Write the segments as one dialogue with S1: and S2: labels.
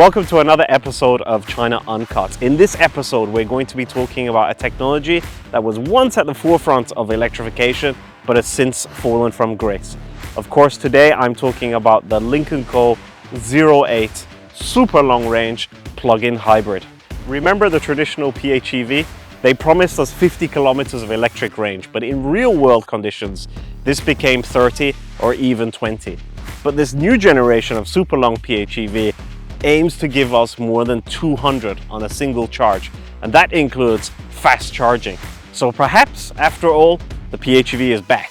S1: Welcome to another episode of China Uncut. In this episode, we're going to be talking about a technology that was once at the forefront of electrification, but has since fallen from grace. Of course, today I'm talking about the Lynk Co 08 super long range plug-in hybrid. Remember the traditional PHEV? They promised us 50 kilometers of electric range, but in real world conditions, this became 30 or even 20. But this new generation of super long PHEV aims to give us more than 200 on a single charge, and that includes fast charging. So perhaps, after all, the PHEV is back.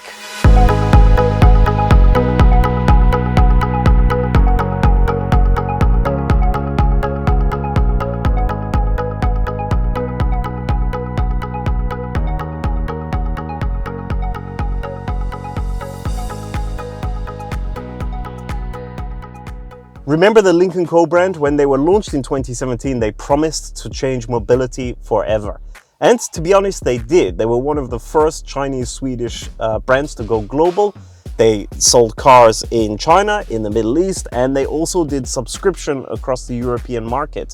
S1: Remember the Lynk Co brand? When they were launched in 2017, they promised to change mobility forever. And to be honest, they did. They were one of the first Chinese-Swedish brands to go global. They sold cars in China, in the Middle East, and they also did subscription across the European market.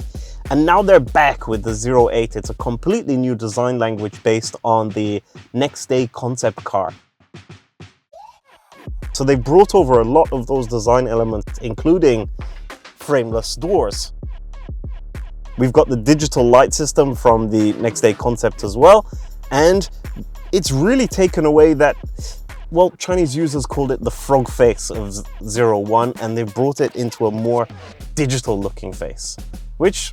S1: And now they're back with the 08. It's a completely new design language based on the Next-Day concept car. So they brought over a lot of those design elements, including frameless doors. We've got the digital light system from the Next-Day concept as well. And it's really taken away that, well, Chinese users called it the frog face of 01, and they brought it into a more digital looking face, which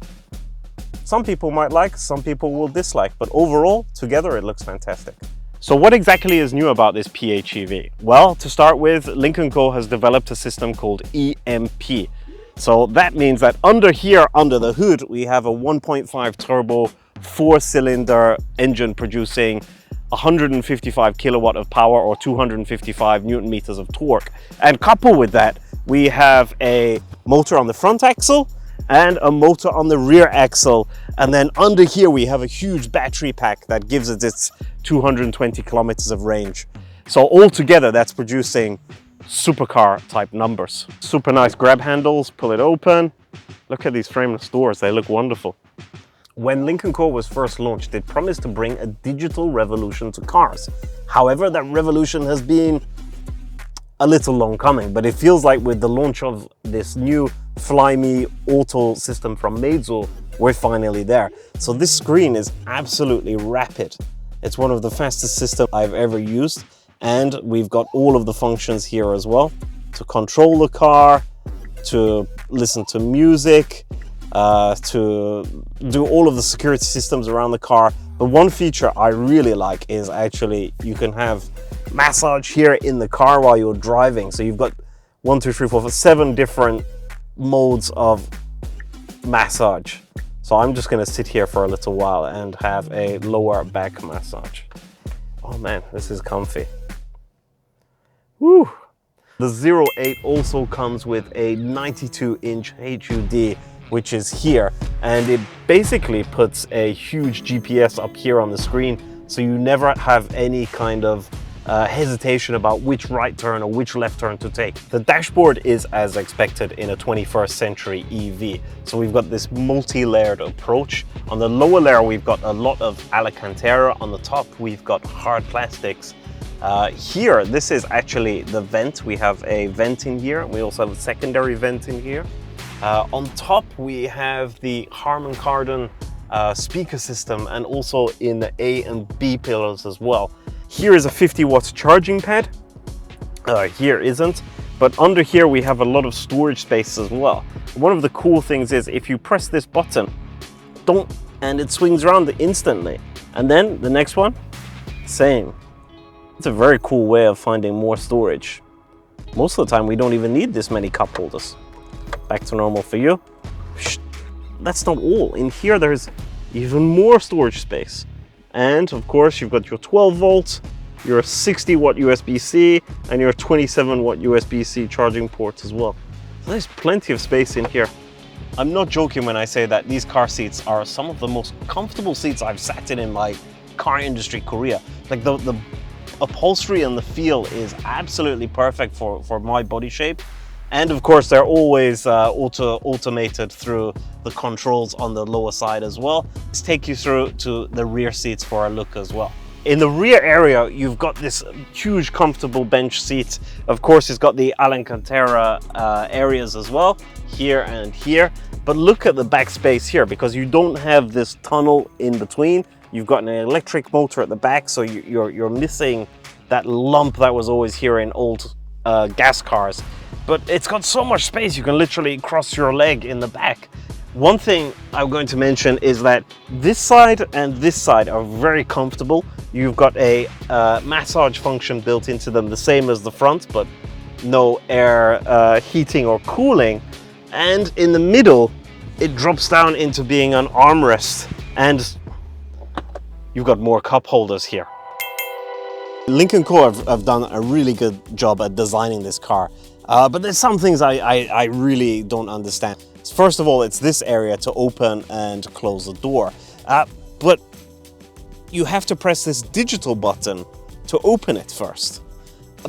S1: some people might like, some people will dislike, but overall, together it looks fantastic. So what exactly is new about this PHEV? Well, to start with, Lynk Co has developed a system called EMP. So that means that under the hood, we have a 1.5 turbo, 4-cylinder engine producing 155 kilowatt of power or 255 Newton meters of torque. And coupled with that, we have a motor on the front axle and a motor on the rear axle. And then under here, we have a huge battery pack that gives it its 220 kilometers of range. So altogether, that's producing supercar type numbers. Super nice grab handles, pull it open. Look at these frameless doors, they look wonderful. When Lynk Co was first launched, it promised to bring a digital revolution to cars. However, that revolution has been a little long coming, but it feels like with the launch of this new Flyme auto system from Meizu, we're finally there. So this screen is absolutely rapid. It's one of the fastest systems I've ever used. And we've got all of the functions here as well to control the car, to listen to music, to do all of the security systems around the car. But one feature I really like is actually you can have massage here in the car while you're driving. So you've got 7 different modes of massage. So I'm just going to sit here for a little while and have a lower back massage. Oh man, this is comfy. Woo! The 08 also comes with a 92-inch HUD, which is here, and it basically puts a huge GPS up here on the screen, so you never have any kind of hesitation about which right turn or which left turn to take. The dashboard is as expected in a 21st century EV. So we've got this multi-layered approach. On the lower layer, we've got a lot of Alcantara. On the top, we've got hard plastics. Here, this is actually the vent. We have a vent in here. We also have a secondary vent in here. On top, we have the Harman Kardon speaker system, and also in the A and B pillars as well. Here is a 50 watts charging pad. Here isn't, but under here we have a lot of storage space as well. One of the cool things is if you press this button, and it swings around instantly. And then the next one, same. It's a very cool way of finding more storage. Most of the time we don't even need this many cup holders. Back to normal for you. That's not all. In here there's even more storage space. And of course, you've got your 12 volts, your 60 watt USB-C, and your 27 watt USB-C charging ports as well. So there's plenty of space in here. I'm not joking when I say that these car seats are some of the most comfortable seats I've sat in my car industry career. Like the upholstery and the feel is absolutely perfect for my body shape. And of course, they're always automated through the controls on the lower side as well. Let's take you through to the rear seats for a look as well. In the rear area, you've got this huge comfortable bench seat. Of course, it's got the Alcantara areas as well, here and here. But look at the back space here, because you don't have this tunnel in between. You've got an electric motor at the back, so you're missing that lump that was always here in old gas cars. But it's got so much space, you can literally cross your leg in the back. One thing I'm going to mention is that this side and this side are very comfortable. You've got a massage function built into them, the same as the front, but no air heating or cooling. And in the middle, it drops down into being an armrest, and you've got more cup holders here. Lynk Co have done a really good job at designing this car, but there's some things I really don't understand. First of all, it's this area to open and close the door, but you have to press this digital button to open it first.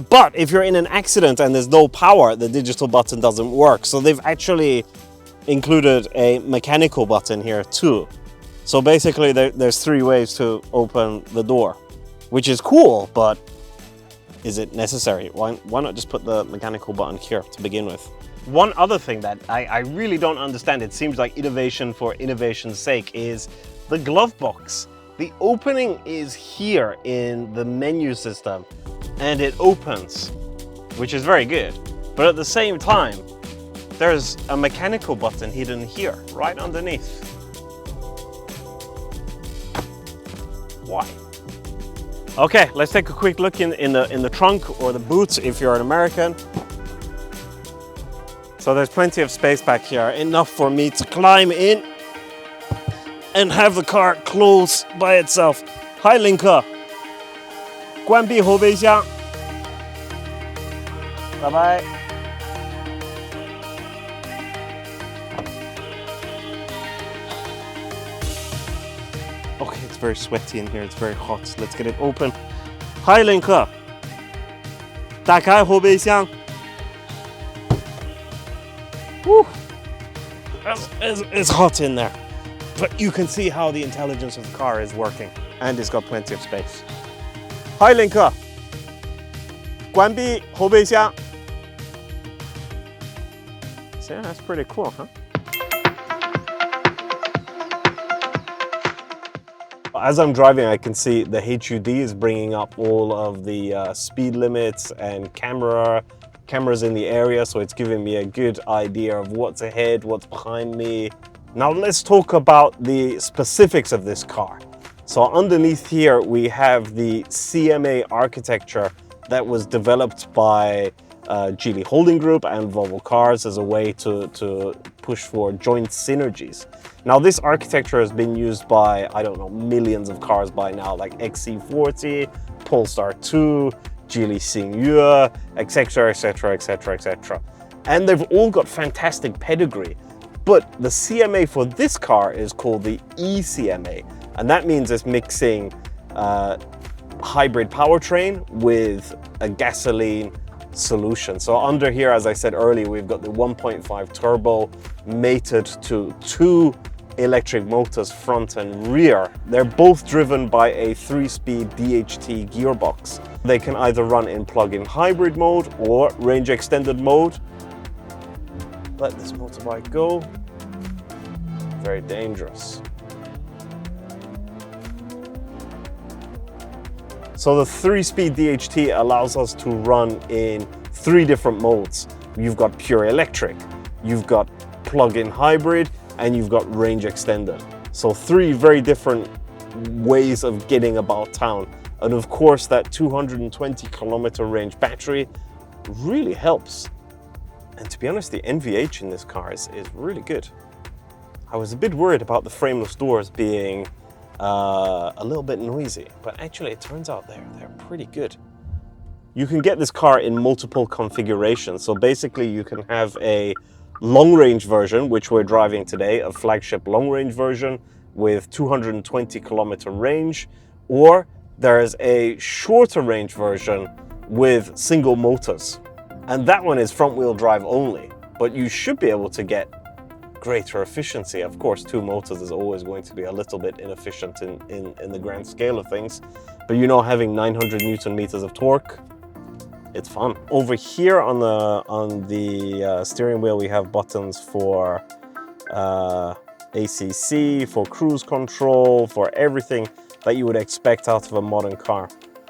S1: But if you're in an accident and there's no power, the digital button doesn't work. So they've actually included a mechanical button here too. So basically there's 3 ways to open the door, which is cool, but is it necessary? Why not just put the mechanical button here to begin with? One other thing that I really don't understand, it seems like innovation for innovation's sake, is the glove box. The opening is here in the menu system and it opens, which is very good. But at the same time, there's a mechanical button hidden here, right underneath. Why? Okay, let's take a quick look in the trunk or the boot if you're an American. So there's plenty of space back here, enough for me to climb in and have the car close by itself. Hi, Lynk Co. 关闭后备箱。拜拜。Okay, it's very sweaty in here. It's very hot. Let's get it open. Hi, Lynk Co. 打开后备箱。Woo! It's hot in there. But you can see how the intelligence of the car is working. And it's got plenty of space. Hi, Lynk Co. 关闭后备箱。So yeah, that's pretty cool, huh? As I'm driving, I can see the HUD is bringing up all of the speed limits and cameras in the area, so it's giving me a good idea of what's ahead, what's behind me. Now let's talk about the specifics of this car. So underneath here we have the CMA architecture that was developed by Geely Holding Group and Volvo Cars as a way to push for joint synergies. Now this architecture has been used by, I don't know, millions of cars by now, like XC40, Polestar 2, Geely Xingyue, etc, etc, etc, etc. And they've all got fantastic pedigree. But the CMA for this car is called the eCMA, and that means it's mixing hybrid powertrain with a gasoline solution. So under here, as I said earlier, we've got the 1.5 turbo mated to 2 electric motors front and rear. They're both driven by a 3-speed DHT gearbox. They can either run in plug-in hybrid mode or range extended mode. Let this motorbike go. Very dangerous. So the 3-speed DHT allows us to run in 3 different modes. You've got pure electric, you've got plug-in hybrid, and you've got range extended. So 3 very different ways of getting about town. And of course, that 220 kilometer range battery really helps. And to be honest, the NVH in this car is really good. I was a bit worried about the frameless doors being a little bit noisy, but actually it turns out they're pretty good. You can get this car in multiple configurations. So basically you can have a long range version, which we're driving today, a flagship long range version with 220 kilometer range, or there is a shorter range version with single motors. And that one is front wheel drive only, but you should be able to get greater efficiency. Of course, 2 motors is always going to be a little bit inefficient in the grand scale of things, but you know, having 900 Newton meters of torque, it's fun. Over here on the steering wheel, we have buttons for ACC, for cruise control, for everything that you would expect out of a modern car.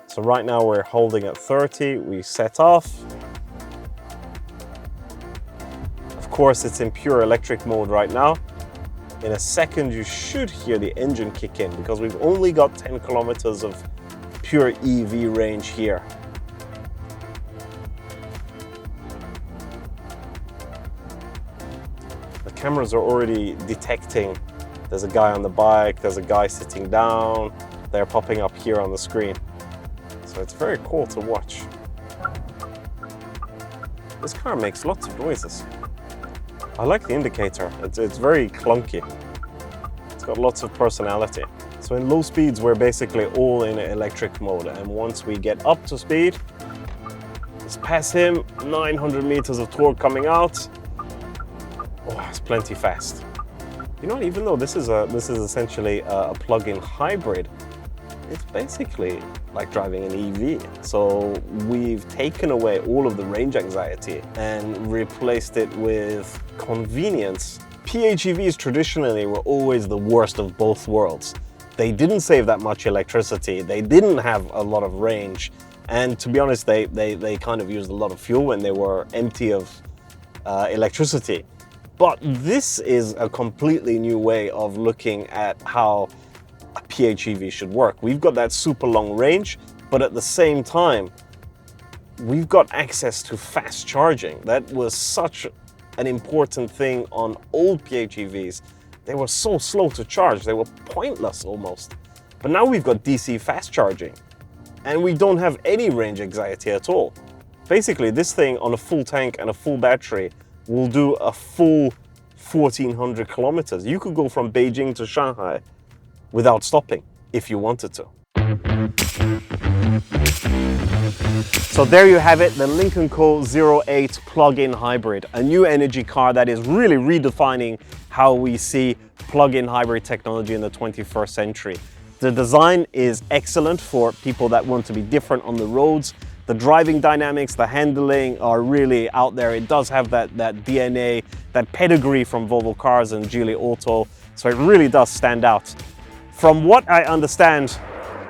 S1: So right now we're holding at 30, we set off. Of course, it's in pure electric mode right now. In a second, you should hear the engine kick in because we've only got 10 kilometers of pure EV range here. The cameras are already detecting there's a guy on the bike, there's a guy sitting down, they're popping up here on the screen. So it's very cool to watch. This car makes lots of noises. I like the indicator, it's very clunky. It's got lots of personality. So in low speeds, we're basically all in electric mode. And once we get up to speed, let's pass him, 900 meters of torque coming out. Oh, it's plenty fast. You know, even though this is essentially a plug-in hybrid, it's basically like driving an EV. So we've taken away all of the range anxiety and replaced it with convenience. PHEVs traditionally were always the worst of both worlds. They didn't save that much electricity, they didn't have a lot of range, and to be honest, they kind of used a lot of fuel when they were empty of electricity. But this is a completely new way of looking at how a PHEV should work. We've got that super long range, but at the same time, we've got access to fast charging. That was such an important thing on old PHEVs. They were so slow to charge, they were pointless almost. But now we've got DC fast charging, and we don't have any range anxiety at all. Basically, this thing on a full tank and a full battery will do a full 1,400 kilometers. You could go from Beijing to Shanghai without stopping if you wanted to. So there you have it, the Lynk & Co 08 plug-in hybrid, a new energy car that is really redefining how we see plug-in hybrid technology in the 21st century. The design is excellent for people that want to be different on the roads. The driving dynamics, the handling are really out there. It does have that DNA, that pedigree from Volvo Cars and Geely Auto, so it really does stand out. From what I understand,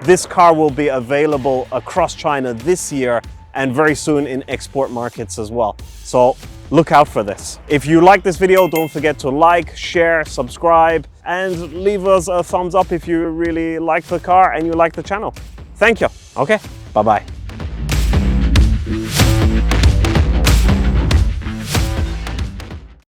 S1: this car will be available across China this year and very soon in export markets as well. So look out for this. If you like this video, don't forget to like, share, subscribe, and leave us a thumbs up if you really like the car and you like the channel. Thank you. Okay, bye-bye.